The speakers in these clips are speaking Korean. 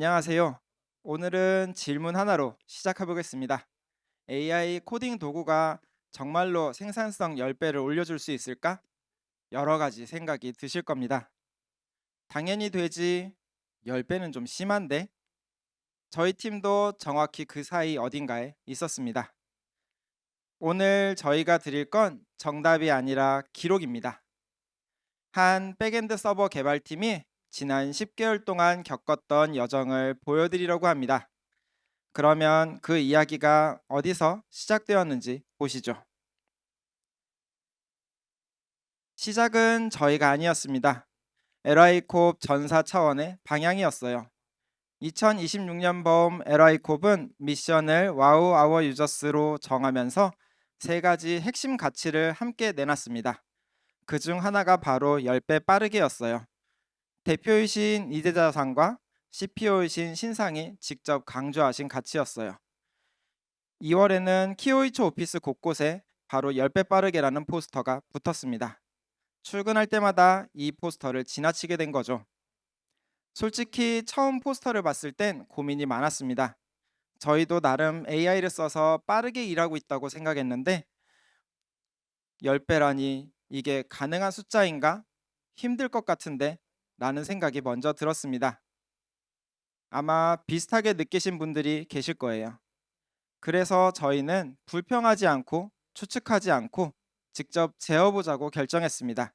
안녕하세요. 오늘은 질문 하나로 시작해 보겠습니다. AI 코딩 도구가 정말로 생산성 10배를 올려줄 수 있을까? 여러 가지 생각이 드실 겁니다. 당연히 되지. 10배는 좀 심한데? 저희 팀도 정확히 그 사이 어딘가에 있었습니다. 오늘 저희가 드릴 건 정답이 아니라 기록입니다. 한 백엔드 서버 개발팀이 지난 10개월 동안 겪었던 여정을 보여드리려고 합니다. 그러면 그 이야기가 어디서 시작되었는지 보시죠. 시작은 저희가 아니었습니다. LI콥 전사 차원의 방향이었어요. 2026년 봄 LI콥은 미션을 와우 아워 유저스로 정하면서 세 가지 핵심 가치를 함께 내놨습니다. 그 중 하나가 바로 10배 빠르게였어요. 대표이신 이재자상과 CPO이신 신상이 직접 강조하신 가치였어요. 2월에는 키오이초 오피스 곳곳에 바로 10배 빠르게라는 포스터가 붙었습니다. 출근할 때마다 이 포스터를 지나치게 된 거죠. 솔직히 처음 포스터를 봤을 땐 고민이 많았습니다. 저희도 나름 AI를 써서 빠르게 일하고 있다고 생각했는데 10배라니 이게 가능한 숫자인가? 힘들 것 같은데 라는 생각이 먼저 들었습니다. 아마 비슷하게 느끼신 분들이 계실 거예요. 그래서 저희는 불평하지 않고 추측하지 않고 직접 재어보자고 결정했습니다.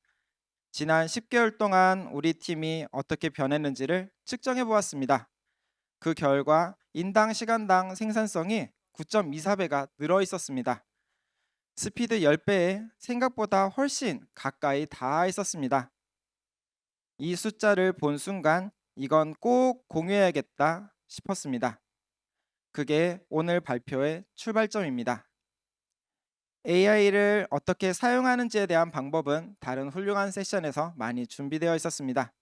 지난 10개월 동안 우리 팀이 어떻게 변했는지를 측정해 보았습니다. 그 결과 인당 시간당 생산성이 9.24배가 늘어 있었습니다. 스피드 10배에 생각보다 훨씬 가까이 닿아 있었습니다. 이 숫자를 본 순간 이건 꼭 공유해야겠다 싶었습니다. 그게 오늘 발표의 출발점입니다. AI를 어떻게 사용하는지에 대한 방법은 다른 훌륭한 세션에서 많이 준비되어 있었습니다.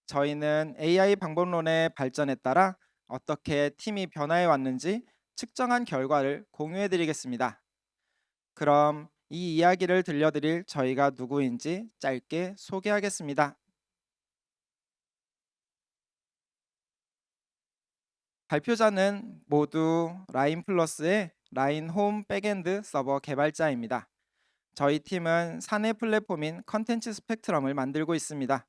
저희는 AI 방법론의 발전에 따라 어떻게 팀이 변화해 왔는지 측정한 결과를 공유해 드리겠습니다. 그럼 이 이야기를 들려드릴 저희가 누구인지 짧게 소개하겠습니다. 발표자는 모두 라인 플러스의 라인 홈 백엔드 서버 개발자입니다. 저희 팀은 사내 플랫폼인 컨텐츠 스펙트럼을 만들고 있습니다.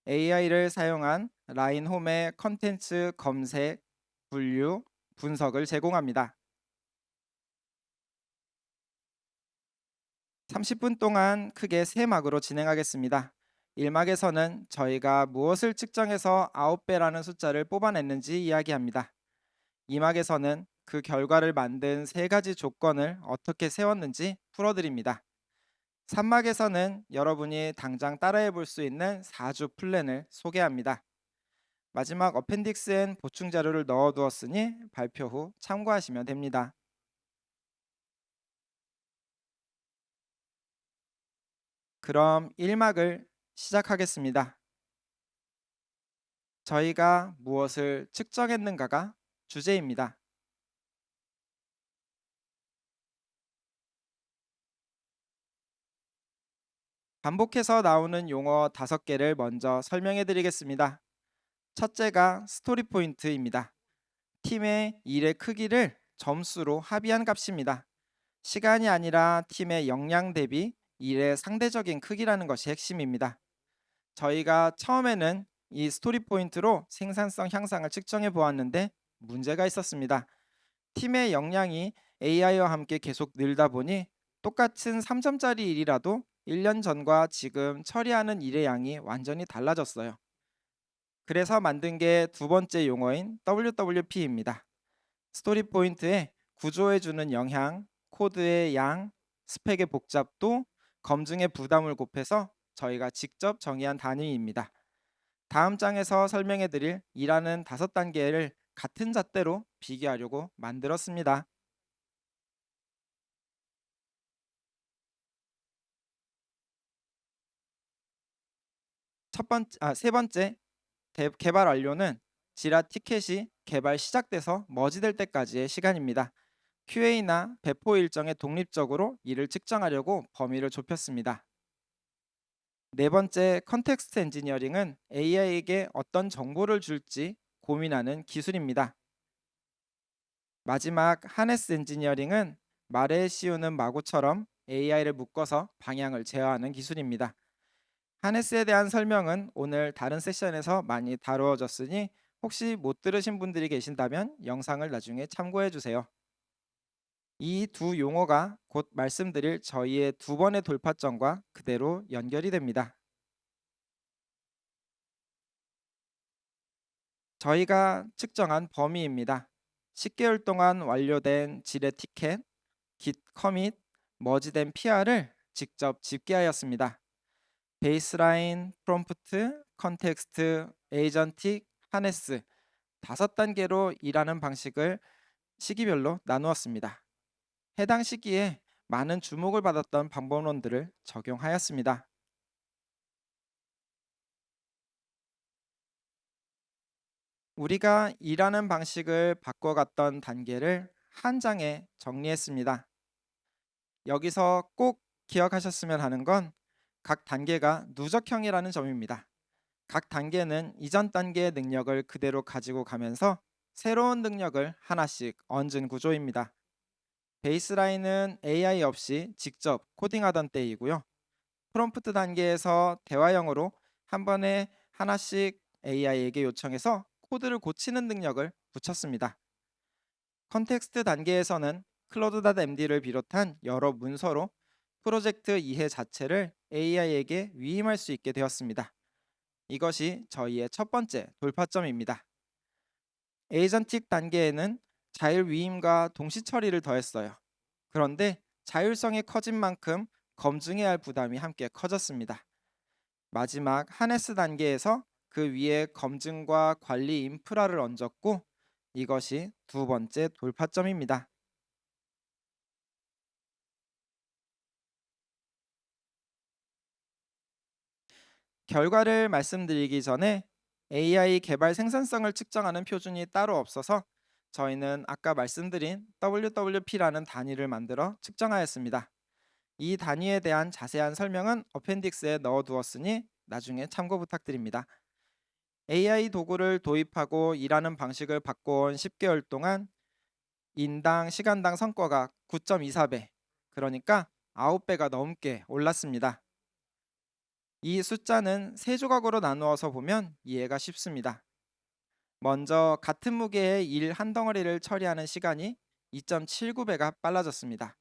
AI를 사용한 라인홈의 컨텐츠 검색, 분류, 분석을 제공합니다. 30분 동안 크게 세 막으로 진행하겠습니다. 1막에서는 저희가 무엇을 측정해서 9배라는 숫자를 뽑아냈는지 이야기합니다. 2막에서는 그 결과를 만든 세 가지 조건을 어떻게 세웠는지 풀어드립니다. 3막에서는 여러분이 당장 따라해 볼 수 있는 4주 플랜을 소개합니다. 마지막 어펜딕스엔 보충 자료를 넣어 두었으니 발표 후 참고하시면 됩니다. 그럼 1막을 시작하겠습니다. 저희가 무엇을 측정했는가가 주제입니다. 반복해서 나오는 용어 5개를 먼저 설명해 드리겠습니다. 첫째가 스토리 포인트입니다. 팀의 일의 크기를 점수로 합의한 값입니다. 시간이 아니라 팀의 역량 대비 일의 상대적인 크기라는 것이 핵심입니다. 저희가 처음에는 이 스토리 포인트로 생산성 향상을 측정해 보았는데 문제가 있었습니다. 팀의 역량이 AI와 함께 계속 늘다 보니 똑같은 3점짜리 일이라도 1년 전과 지금 처리하는 일의 양이 완전히 달라졌어요. 그래서 만든 게 두 번째 용어인 WWP입니다. 스토리 포인트에 구조해 주는 영향, 코드의 양, 스펙의 복잡도, 검증의 부담을 곱해서 저희가 직접 정의한 단위입니다. 다음 장에서 설명해 드릴 일하는 5단계를 같은 잣대로 비교하려고 만들었습니다. 세 번째, 개발 완료는 지라 티켓이 개발 시작돼서 머지될 때까지의 시간입니다. QA나 배포 일정에 독립적으로 이를 측정하려고 범위를 좁혔습니다. 네 번째, 컨텍스트 엔지니어링은 AI에게 어떤 정보를 줄지 고민하는 기술입니다. 마지막 하네스 엔지니어링은 말에 씌우는 마구처럼 AI를 묶어서 방향을 제어하는 기술입니다. 하네스에 대한 설명은 오늘 다른 세션에서 많이 다루어졌으니 혹시 못 들으신 분들이 계신다면 영상을 나중에 참고해 주세요. 이 두 용어가 곧 말씀드릴 저희의 두 번의 돌파점과 그대로 연결이 됩니다. 저희가 측정한 범위입니다. 10개월 동안 완료된 질의 티켓, git 커밋, 머지된 PR을 직접 집계하였습니다. 베이스라인, 프롬프트, 컨텍스트, 에이전틱, 하네스 5단계로 일하는 방식을 시기별로 나누었습니다. 해당 시기에 많은 주목을 받았던 방법론들을 적용하였습니다. 우리가 일하는 방식을 바꿔갔던 단계를 한 장에 정리했습니다. 여기서 꼭 기억하셨으면 하는 건 각 단계가 누적형이라는 점입니다. 각 단계는 이전 단계의 능력을 그대로 가지고 가면서 새로운 능력을 하나씩 얹은 구조입니다. 베이스라인은 AI 없이 직접 코딩하던 때이고요. 프롬프트 단계에서 대화형으로 한 번에 하나씩 AI에게 요청해서 코드를 고치는 능력을 붙였습니다. 컨텍스트 단계에서는 클로드.md를 비롯한 여러 문서로 프로젝트 이해 자체를 AI에게 위임할 수 있게 되었습니다. 이것이 저희의 첫 번째 돌파점입니다. 에이전틱 단계에는 자율 위임과 동시 처리를 더했어요. 그런데 자율성이 커진 만큼 검증해야 할 부담이 함께 커졌습니다. 마지막 하네스 단계에서 그 위에 검증과 관리 인프라를 얹었고 이것이 두 번째 돌파점입니다. 결과를 말씀드리기 전에 AI 개발 생산성을 측정하는 표준이 따로 없어서 저희는 아까 말씀드린 WWP라는 단위를 만들어 측정하였습니다. 이 단위에 대한 자세한 설명은 어펜딕스에 넣어두었으니 나중에 참고 부탁드립니다. AI 도구를 도입하고 일하는 방식을 바꿔온 10개월 동안 인당 시간당 성과가 9.24배, 그러니까 9배가 넘게 올랐습니다. 이 숫자는 세 조각으로 나누어서 보면 이해가 쉽습니다. 먼저 같은 무게의 일 한 덩어리를 처리하는 시간이 2.79배가 빨라졌습니다.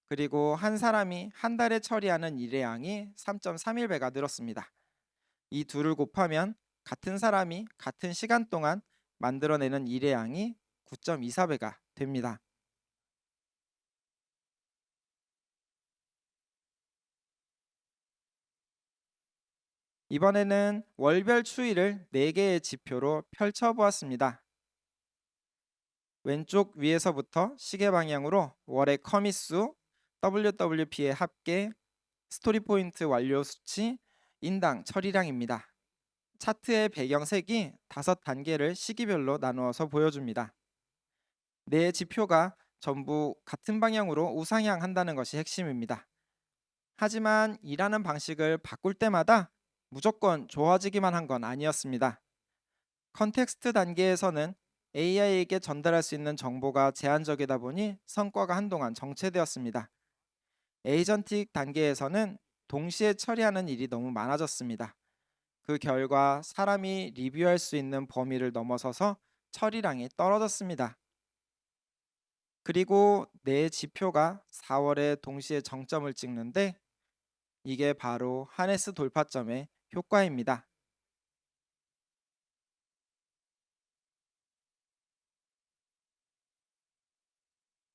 그리고 한 사람이 한 달에 처리하는 일의 양이 3.31배가 늘었습니다. 이 둘을 곱하면 같은 사람이 같은 시간 동안 만들어내는 일의 양이 9.24배가 됩니다. 이번에는 월별 추이를 4개의 지표로 펼쳐보았습니다. 왼쪽 위에서부터 시계 방향으로 월의 커밋수, WWP의 합계, 스토리 포인트 완료 수치, 인당 처리량입니다. 차트의 배경색이 5단계를 시기별로 나누어서 보여줍니다. 네 지표가 전부 같은 방향으로 우상향한다는 것이 핵심입니다. 하지만 일하는 방식을 바꿀 때마다 무조건 좋아지기만 한 건 아니었습니다. 컨텍스트 단계에서는 AI에게 전달할 수 있는 정보가 제한적이다 보니 성과가 한동안 정체되었습니다. 에이전틱 단계에서는 동시에 처리하는 일이 너무 많아졌습니다. 그 결과 사람이 리뷰할 수 있는 범위를 넘어서서 처리량이 떨어졌습니다. 그리고 내 지표가 4월에 동시에 정점을 찍는데 이게 바로 하네스 돌파점의 효과입니다.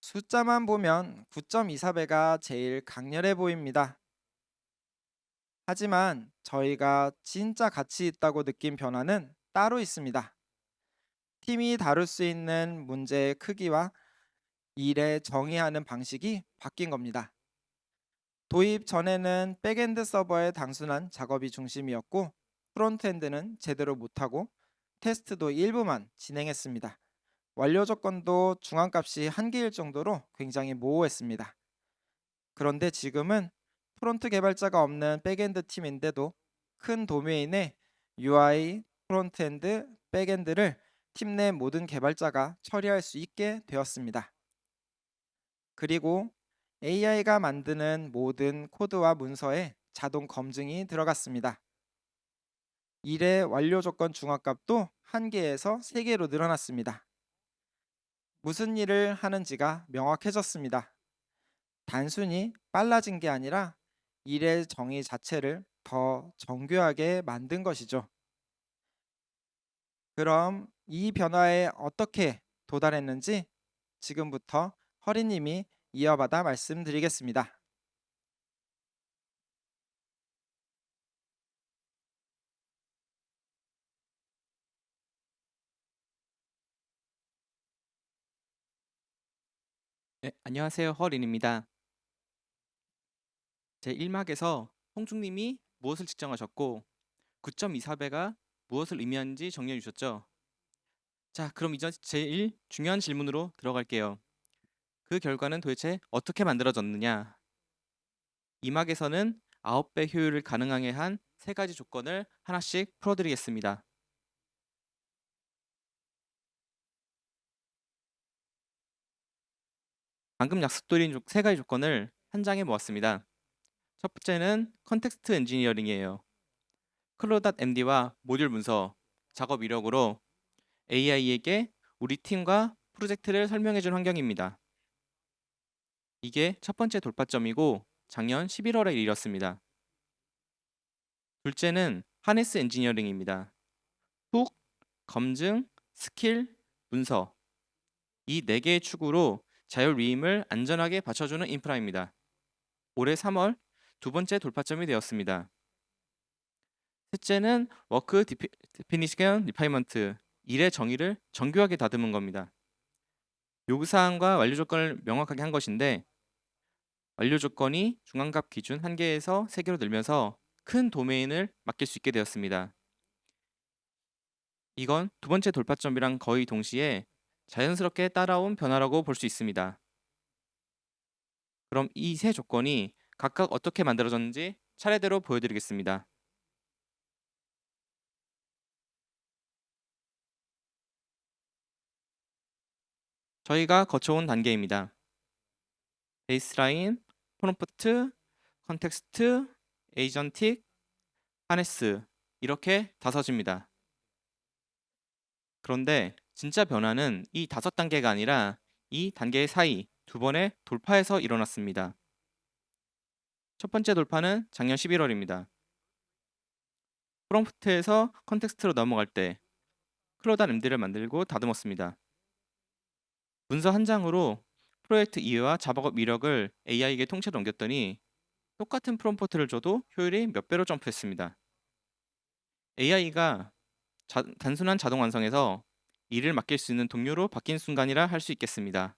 숫자만 보면 9.24배가 제일 강렬해 보입니다. 하지만 저희가 진짜 가치 있다고 느낀 변화는 따로 있습니다. 팀이 다룰 수 있는 문제의 크기와 일에 정의하는 방식이 바뀐 겁니다. 도입 전에는 백엔드 서버의 단순한 작업이 중심이었고 프론트엔드는 제대로 못하고 테스트도 일부만 진행했습니다. 완료 조건도 중앙값이 한 개일 정도로 굉장히 모호했습니다. 그런데 지금은 프론트 개발자가 없는 백엔드 팀인데도 큰 도메인에 UI, 프론트엔드, 백엔드를 팀 내 모든 개발자가 처리할 수 있게 되었습니다. 그리고 AI가 만드는 모든 코드와 문서에 자동 검증이 들어갔습니다. 일의 완료 조건 중앙값도 1개에서 3개로 늘어났습니다. 무슨 일을 하는지가 명확해졌습니다. 단순히 빨라진 게 아니라 일의 정의 자체를 더 정교하게 만든 것이죠. 그럼 이 변화에 어떻게 도달했는지 지금부터 허리님이 이어받아 말씀드리겠습니다. 네, 안녕하세요. 허린입니다. 제 1막에서 홍중님이 무엇을 측정하셨고 9.24배가 무엇을 의미하는지 정리해 주셨죠. 자, 그럼 이제 제일 중요한 질문으로 들어갈게요. 그 결과는 도대체 어떻게 만들어졌느냐? 2막에서는 9배 효율을 가능하게 한 3가지 조건을 하나씩 풀어드리겠습니다. 방금 약속드린 3가지 조건을 한 장에 모았습니다. 첫 번째는 컨텍스트 엔지니어링이에요. 클로닷.md와 모듈 문서, 작업 이력으로 AI에게 우리 팀과 프로젝트를 설명해준 환경입니다. 이게 첫 번째 돌파점이고 작년 11월에 일이었습니다. 둘째는 하네스 엔지니어링입니다. 훅, 검증, 스킬, 문서 이 4개의 축으로 자율 위임을 안전하게 받쳐주는 인프라입니다. 올해 3월 두 번째 돌파점이 되었습니다. 셋째는 워크 디피니션 리파이먼트 일의 정의를 정교하게 다듬은 겁니다. 요구사항과 완료 조건을 명확하게 한 것인데 완료 조건이 중앙값 기준 1개에서 3개로 늘면서 큰 도메인을 맡길 수 있게 되었습니다. 이건 두 번째 돌파점이랑 거의 동시에 자연스럽게 따라온 변화라고 볼 수 있습니다. 그럼 이 세 조건이 각각 어떻게 만들어졌는지 차례대로 보여드리겠습니다. 저희가 거쳐온 단계입니다. 베이스라인, 프롬프트, 컨텍스트, 에이전틱, 하네스 이렇게 5입니다. 그런데 진짜 변화는 이 5단계가 아니라 이 단계 사이 2번의 돌파에서 일어났습니다. 첫 번째 돌파는 작년 11월입니다. 프롬프트에서 컨텍스트로 넘어갈 때 클로단 MD를 만들고 다듬었습니다. 문서 한 장으로 프로젝트 이해와 작업 이력을 AI에게 통째로 넘겼더니 똑같은 프롬프트를 줘도 효율이 몇 배로 점프했습니다. AI가 단순한 자동 완성에서 일을 맡길 수 있는 동료로 바뀐 순간이라 할 수 있겠습니다.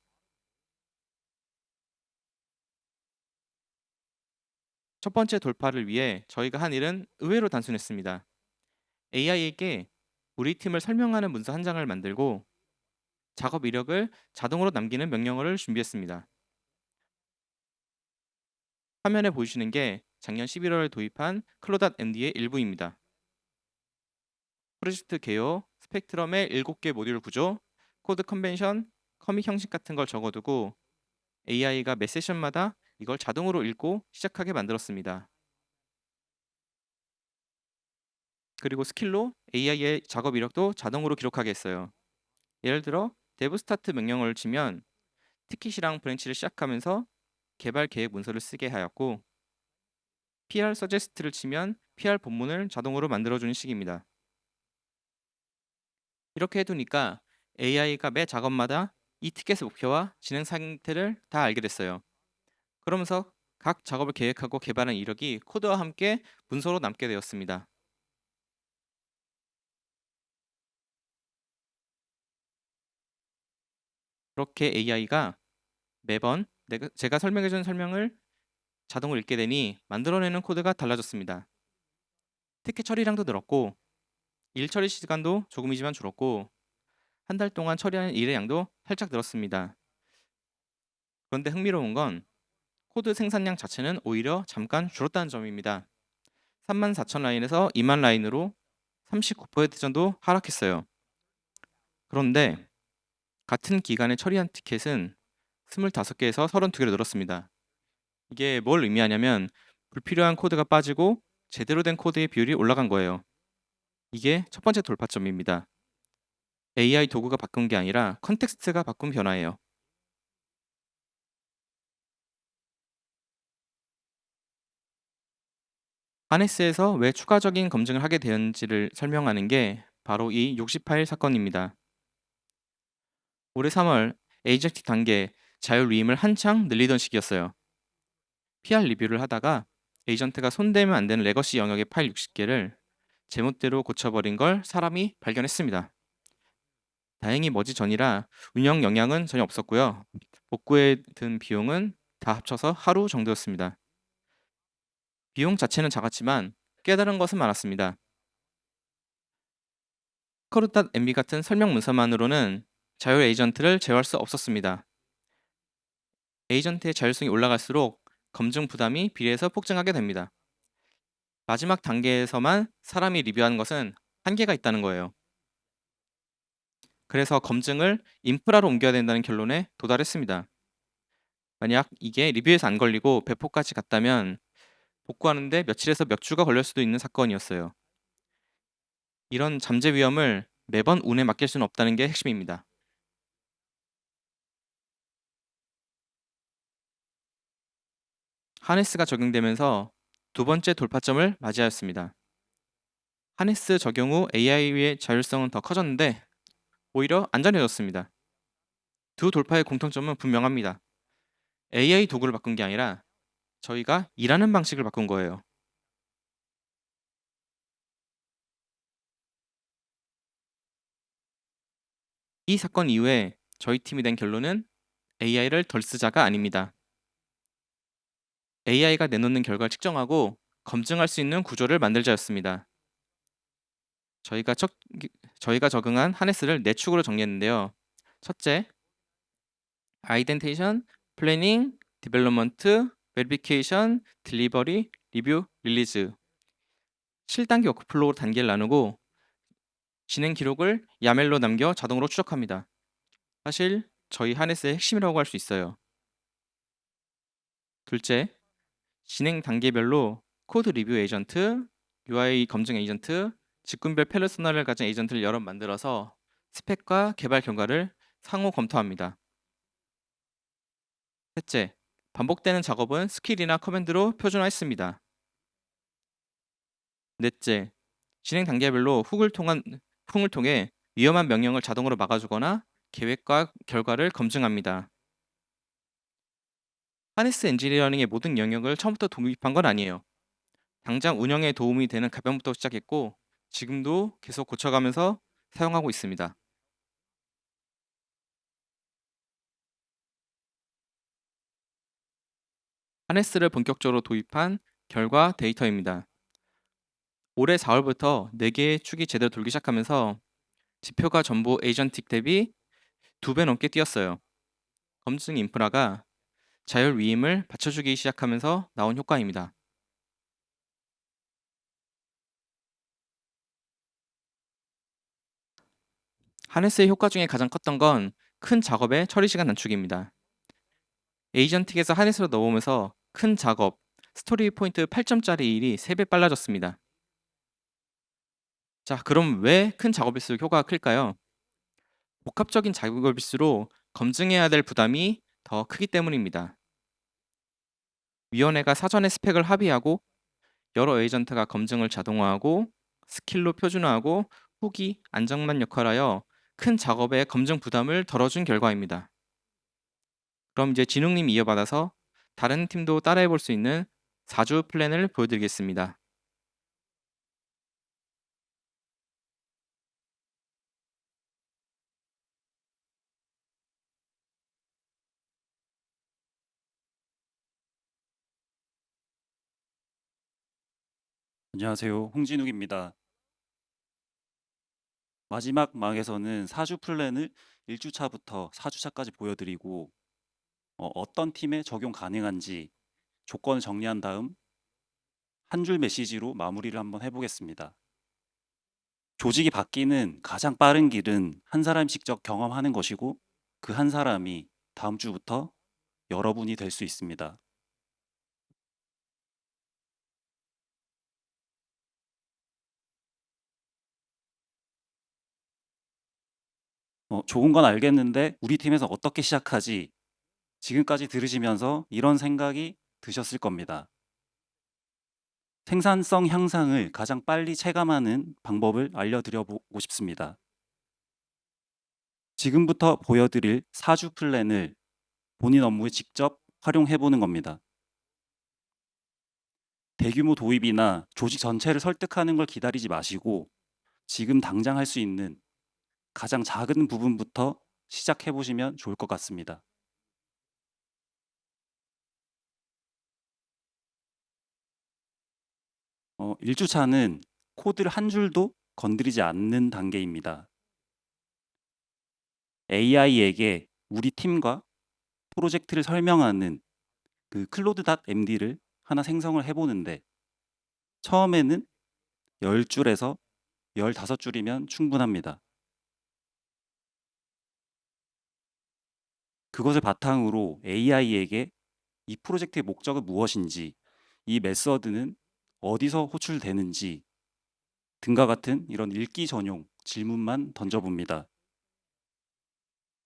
첫 번째 돌파를 위해 저희가 한 일은 의외로 단순했습니다. AI에게 우리 팀을 설명하는 문서 한 장을 만들고 작업 이력을 자동으로 남기는 명령어를 준비했습니다. 화면에 보이시는 게 작년 11월에 도입한 클로닷 MD의 일부입니다. 프로젝트 개요, 스펙트럼의 7개 모듈 구조, 코드 컨벤션, 커밋 형식 같은 걸 적어두고 AI가 매 세션마다 이걸 자동으로 읽고 시작하게 만들었습니다. 그리고 스킬로 AI의 작업 이력도 자동으로 기록하게 했어요. 예를 들어 데브 스타트 명령어를 치면 티킷이랑 브랜치를 시작하면서 개발 계획 문서를 쓰게 하였고 PR 서제스트를 치면 PR 본문을 자동으로 만들어주는 식입니다. 이렇게 해두니까 AI가 매 작업마다 이 티켓의 목표와 진행 상태를 다 알게 됐어요. 그러면서 각 작업을 계획하고 개발한 이력이 코드와 함께 문서로 남게 되었습니다. 그렇게 AI가 매번 제가 설명해준 설명을 자동으로 읽게 되니 만들어내는 코드가 달라졌습니다. 티켓 처리량도 늘었고 일 처리 시간도 조금이지만 줄었고 한 달 동안 처리하는 일의 양도 살짝 늘었습니다. 그런데 흥미로운 건 코드 생산량 자체는 오히려 잠깐 줄었다는 점입니다. 34,000 라인에서 2만 라인으로 39% 정도 하락했어요. 그런데 같은 기간에 처리한 티켓은 25개에서 32개로 늘었습니다. 이게 뭘 의미하냐면 불필요한 코드가 빠지고 제대로 된 코드의 비율이 올라간 거예요. 이게 첫 번째 돌파점입니다. AI 도구가 바꾼 게 아니라 컨텍스트가 바꾼 변화예요. 하네스에서 왜 추가적인 검증을 하게 되었는지를 설명하는 게 바로 이 60파일 사건입니다. 올해 3월 에이젝트 단계 자율 위임을 한창 늘리던 시기였어요. PR 리뷰를 하다가 에이전트가 손대면 안 되는 레거시 영역의 파일 60개를 제멋대로 고쳐버린 걸 사람이 발견했습니다. 다행히 머지 전이라 운영 영향은 전혀 없었고요. 복구에 든 비용은 다 합쳐서 하루 정도였습니다. 비용 자체는 작았지만 깨달은 것은 많았습니다. 스커르.mb 같은 설명 문서만으로는 자율 에이전트를 제어할 수 없었습니다. 에이전트의 자율성이 올라갈수록 검증 부담이 비례해서 폭증하게 됩니다. 마지막 단계에서만 사람이 리뷰하는 것은 한계가 있다는 거예요. 그래서 검증을 인프라로 옮겨야 된다는 결론에 도달했습니다. 만약 이게 리뷰에서 안 걸리고 배포까지 갔다면 복구하는데 며칠에서 몇 주가 걸릴 수도 있는 사건이었어요. 이런 잠재 위험을 매번 운에 맡길 수는 없다는 게 핵심입니다. 하네스가 적용되면서 두 번째 돌파점을 맞이하였습니다. 하네스 적용 후 AI의 자율성은 더 커졌는데 오히려 안전해졌습니다. 두 돌파의 공통점은 분명합니다. AI 도구를 바꾼 게 아니라 저희가 일하는 방식을 바꾼 거예요. 이 사건 이후에 저희 팀이 낸 결론은 AI를 덜 쓰자가 아닙니다. AI가 내놓는 결과를 측정하고 검증할 수 있는 구조를 만들자였습니다. 저희가, 첫, 저희가 적응한 하네스를 네 축으로 정리했는데요. 첫째, 아이덴테이션, 플래닝, 디벨롭먼트, 베리피케이션, 딜리버리, 리뷰, 릴리즈 7단계 워크플로우 단계를 나누고 진행 기록을 야멜로 남겨 자동으로 추적합니다. 사실 저희 하네스의 핵심이라고 할 수 있어요. 둘째, 진행 단계별로 코드 리뷰 에이전트, UI 검증 에이전트, 직군별 페르소나를 가진 에이전트를 여러 만들어서 스펙과 개발 결과를 상호 검토합니다. 셋째, 반복되는 작업은 스킬이나 커맨드로 표준화했습니다. 넷째, 진행 단계별로 훅을 통해 위험한 명령을 자동으로 막아주거나 계획과 결과를 검증합니다. 하네스 엔지니어링의 모든 영역을 처음부터 도입한 건 아니에요. 당장 운영에 도움이 되는 가변부터 시작했고 지금도 계속 고쳐가면서 사용하고 있습니다. 하네스를 본격적으로 도입한 결과 데이터입니다. 올해 4월부터 4개의 축이 제대로 돌기 시작하면서 지표가 전부 에이전틱 대비 2배 넘게 뛰었어요. 검증 인프라가 자율 위임을 받쳐주기 시작하면서 나온 효과입니다. 하네스의 효과 중에 가장 컸던 건 큰 작업의 처리 시간 단축입니다. 에이전틱에서 하네스로 넣으면서 큰 작업, 스토리 포인트 8점짜리 일이 3배 빨라졌습니다. 자, 그럼 왜 큰 작업일수록 효과가 클까요? 복합적인 작업일수록 검증해야 될 부담이 더 크기 때문입니다. 위원회가 사전에 스펙을 합의하고 여러 에이전트가 검증을 자동화하고 스킬로 표준화하고 후기, 안정만 역할하여 큰 작업의 검증 부담을 덜어준 결과입니다. 그럼 이제 진웅님 이어받아서 다른 팀도 따라해 볼 수 있는 4주 플랜을 보여드리겠습니다. 안녕하세요. 홍진욱입니다. 마지막 막에서는 4주 플랜을 1주차부터 4주차까지 보여드리고 떤 팀에 적용 가능한지 조건을 정리한 다음 한 줄 메시지로 마무리를 한번 해보겠습니다. 조직이 바뀌는 가장 빠른 길은 한 사람이 직접 경험하는 것이고 그 한 사람이 다음 주부터 여러분이 될 수 있습니다. 좋은 건 알겠는데 우리 팀에서 어떻게 시작하지? 지금까지 들으시면서 이런 생각이 드셨을 겁니다. 생산성 향상을 가장 빨리 체감하는 방법을 알려드려 보고 싶습니다. 지금부터 보여드릴 4주 플랜을 본인 업무에 직접 활용해 보는 겁니다. 대규모 도입이나 조직 전체를 설득하는 걸 기다리지 마시고 지금 당장 할 수 있는 가장 작은 부분부터 시작해 보시면 좋을 것 같습니다. 1주차는 코드를 한 줄도 건드리지 않는 단계입니다. AI에게 우리 팀과 프로젝트를 설명하는 그 클로드.md를 하나 생성을 해보는데 처음에는 10줄에서 15줄이면 충분합니다. 그것을 바탕으로 AI에게 이 프로젝트의 목적은 무엇인지, 이 메서드는 어디서 호출되는지 등과 같은 이런 읽기 전용 질문만 던져봅니다.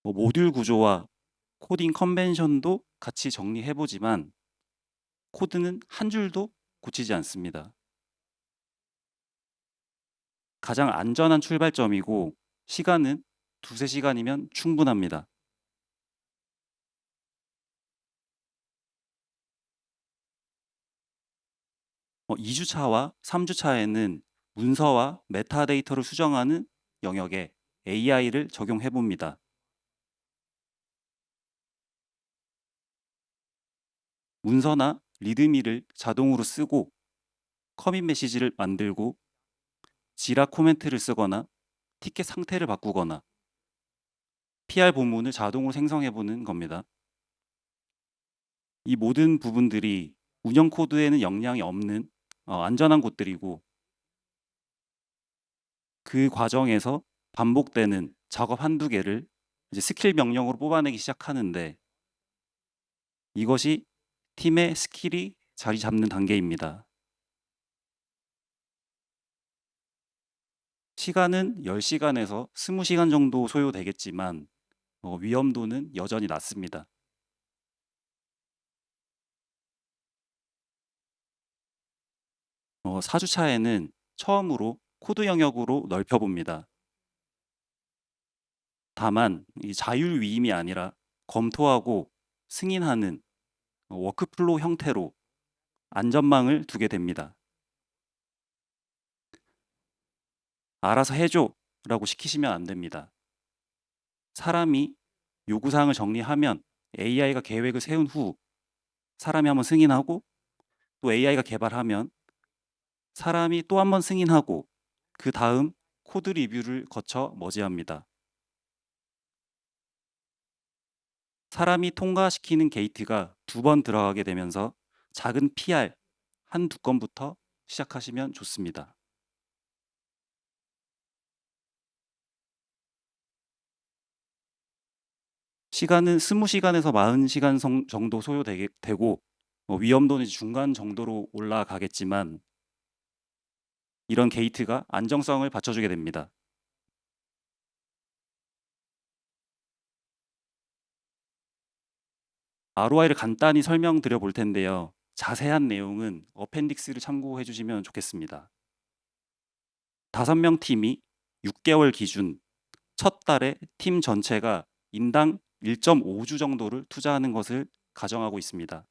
모듈 구조와 코딩 컨벤션도 같이 정리해보지만 코드는 한 줄도 고치지 않습니다. 가장 안전한 출발점이고 시간은 2~3시간이면 충분합니다. 2주차와 3주차에는 문서와 메타데이터를 수정하는 영역에 AI를 적용해 봅니다. 문서나 리드미를 자동으로 쓰고 커밋 메시지를 만들고 지라 코멘트를 쓰거나 티켓 상태를 바꾸거나 PR 본문을 자동으로 생성해 보는 겁니다. 이 모든 부분들이 운영 코드에는 영향이 없는 안전한 곳들이고 그 과정에서 반복되는 작업 한두 개를 이제 스킬 명령으로 뽑아내기 시작하는데 이것이 팀의 스킬이 자리 잡는 단계입니다. 시간은 10시간에서 20시간 정도 소요되겠지만 위험도는 여전히 낮습니다. 어, 4주차에는 처음으로 코드 영역으로 넓혀봅니다. 다만 이 자율 위임이 아니라 검토하고 승인하는 워크플로우 형태로 안전망을 두게 됩니다. 알아서 해줘 라고 시키시면 안 됩니다. 사람이 요구사항을 정리하면 AI가 계획을 세운 후 사람이 한번 승인하고 또 AI가 개발하면 사람이 또 한번 승인하고 그 다음 코드 리뷰를 거쳐 머지합니다. 사람이 통과시키는 게이트가 2번 들어가게 되면서 작은 PR 한두 건부터 시작하시면 좋습니다. 시간은 20시간에서 40시간 정도 소요되고 위험도는 중간 정도로 올라가겠지만 이런 게이트가 안정성을 받쳐주게 됩니다. ROI를 간단히 설명드려 볼 텐데요. 자세한 내용은 어펜딕스를 참고해 주시면 좋겠습니다. 5명 팀이 6개월 기준 첫 달에 팀 전체가 인당 1.5주 정도를 투자하는 것을 가정하고 있습니다.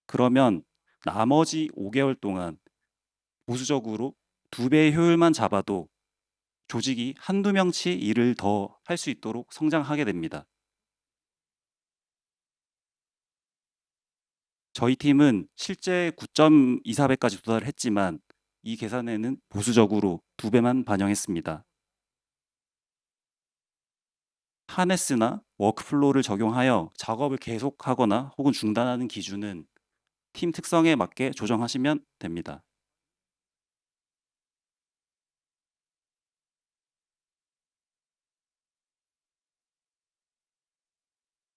그러면 나머지 5개월 동안 보수적으로 2배의 효율만 잡아도 조직이 한두 명치 일을 더 할 수 있도록 성장하게 됩니다. 저희 팀은 실제 9.24배까지 도달을 했지만 이 계산에는 보수적으로 2배만 반영했습니다. 하네스나 워크플로우를 적용하여 작업을 계속하거나 혹은 중단하는 기준은 팀 특성에 맞게 조정하시면 됩니다.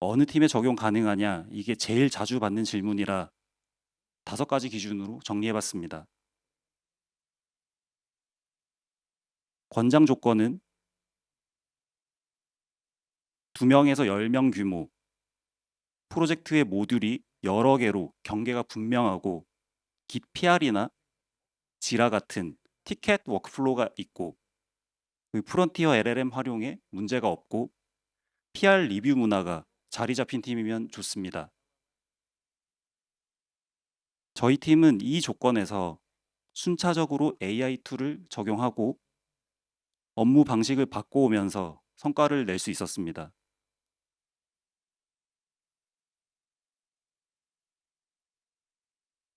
어느 팀에 적용 가능하냐? 이게 제일 자주 받는 질문이라 5가지 기준으로 정리해봤습니다. 권장 조건은 2명에서 10명 규모, 프로젝트의 모듈이 여러 개로 경계가 분명하고 Git PR이나 지라 같은 티켓 워크플로우가 있고 프론티어 LLM 활용에 문제가 없고 PR 리뷰 문화가 자리 잡힌 팀이면 좋습니다. 저희 팀은 이 조건에서 순차적으로 AI 툴을 적용하고 업무 방식을 바꿔오면서 성과를 낼 수 있었습니다.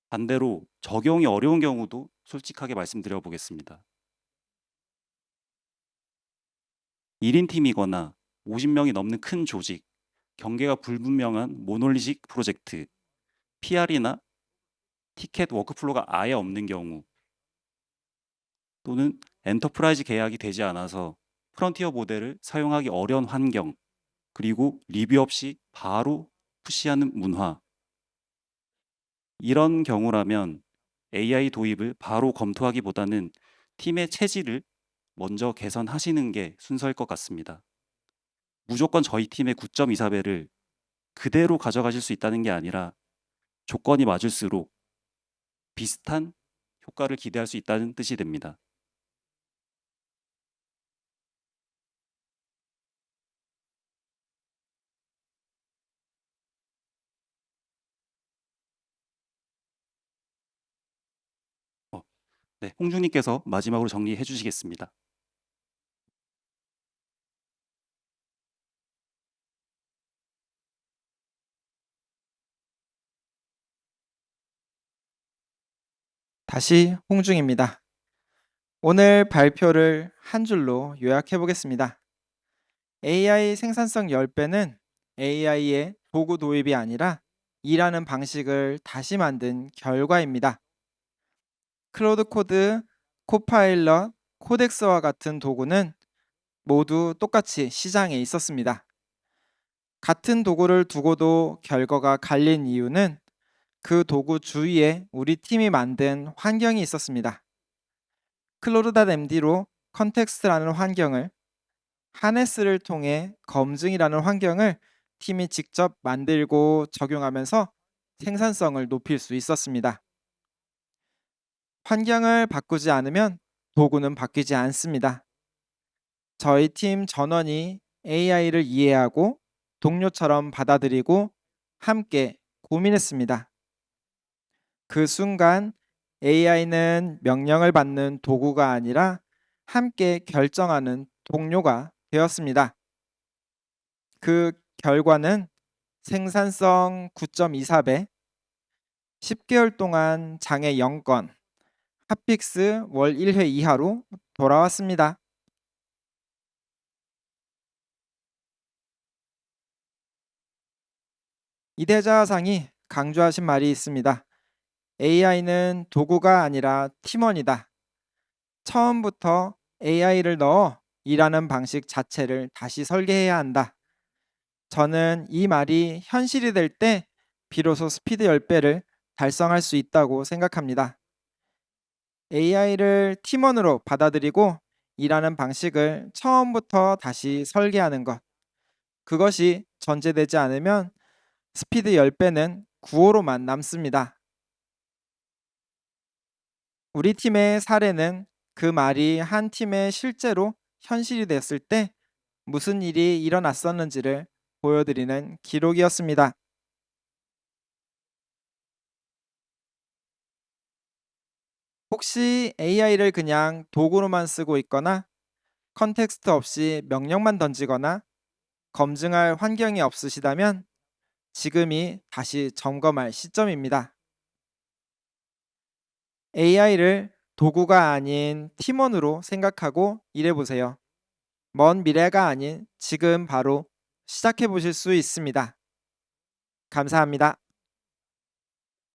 반대로 적용이 어려운 경우도 솔직하게 말씀드려 보겠습니다. 1인 팀이거나 50명이 넘는 큰 조직, 경계가 불분명한 모놀리식 프로젝트, PR이나 티켓 워크플로우가 아예 없는 경우, 또는 엔터프라이즈 계약이 되지 않아서 프론티어 모델을 사용하기 어려운 환경, 그리고 리뷰 없이 바로 푸시하는 문화. 이런 경우라면 AI 도입을 바로 검토하기보다는 팀의 체질을 먼저 개선하시는 게 순서일 것 같습니다. 무조건 저희 팀의 9.24배를 그대로 가져가실 수 있다는 게 아니라 조건이 맞을수록 비슷한 효과를 기대할 수 있다는 뜻이 됩니다. 네, 홍준님께서 마지막으로 정리해 주시겠습니다. 다시 홍중입니다. 오늘 발표를 한 줄로 요약해 보겠습니다. AI 생산성 10배는 AI의 도구 도입이 아니라 일하는 방식을 다시 만든 결과입니다. 클로드 코드, 코파일럿, 코덱스와 같은 도구는 모두 똑같이 시장에 있었습니다. 같은 도구를 두고도 결과가 갈린 이유는 그 도구 주위에 우리 팀이 만든 환경이 있었습니다. 클로드.md로 컨텍스트라는 환경을, 하네스를 통해 검증이라는 환경을 팀이 직접 만들고 적용하면서 생산성을 높일 수 있었습니다. 환경을 바꾸지 않으면 도구는 바뀌지 않습니다. 저희 팀 전원이 AI를 이해하고 동료처럼 받아들이고 함께 고민했습니다. 그 순간 AI는 명령을 받는 도구가 아니라 함께 결정하는 동료가 되었습니다. 그 결과는 생산성 9.24배, 10개월 동안 장애 0건, 핫픽스 월 1회 이하로 돌아왔습니다. 이대자상이 강조하신 말이 있습니다. AI는 도구가 아니라 팀원이다. 처음부터 AI를 넣어 일하는 방식 자체를 다시 설계해야 한다. 저는 이 말이 현실이 될 때 비로소 스피드 10배를 달성할 수 있다고 생각합니다. AI를 팀원으로 받아들이고 일하는 방식을 처음부터 다시 설계하는 것. 그것이 전제되지 않으면 스피드 10배는 구호로만 남습니다. 우리 팀의 사례는 그 말이 한 팀에 실제로 현실이 됐을 때 무슨 일이 일어났었는지를 보여드리는 기록이었습니다. 혹시 AI를 그냥 도구로만 쓰고 있거나 컨텍스트 없이 명령만 던지거나 검증할 환경이 없으시다면 지금이 다시 점검할 시점입니다. AI를 도구가 아닌 팀원으로 생각하고 일해보세요. 먼 미래가 아닌 지금 바로 시작해 보실 수 있습니다. 감사합니다.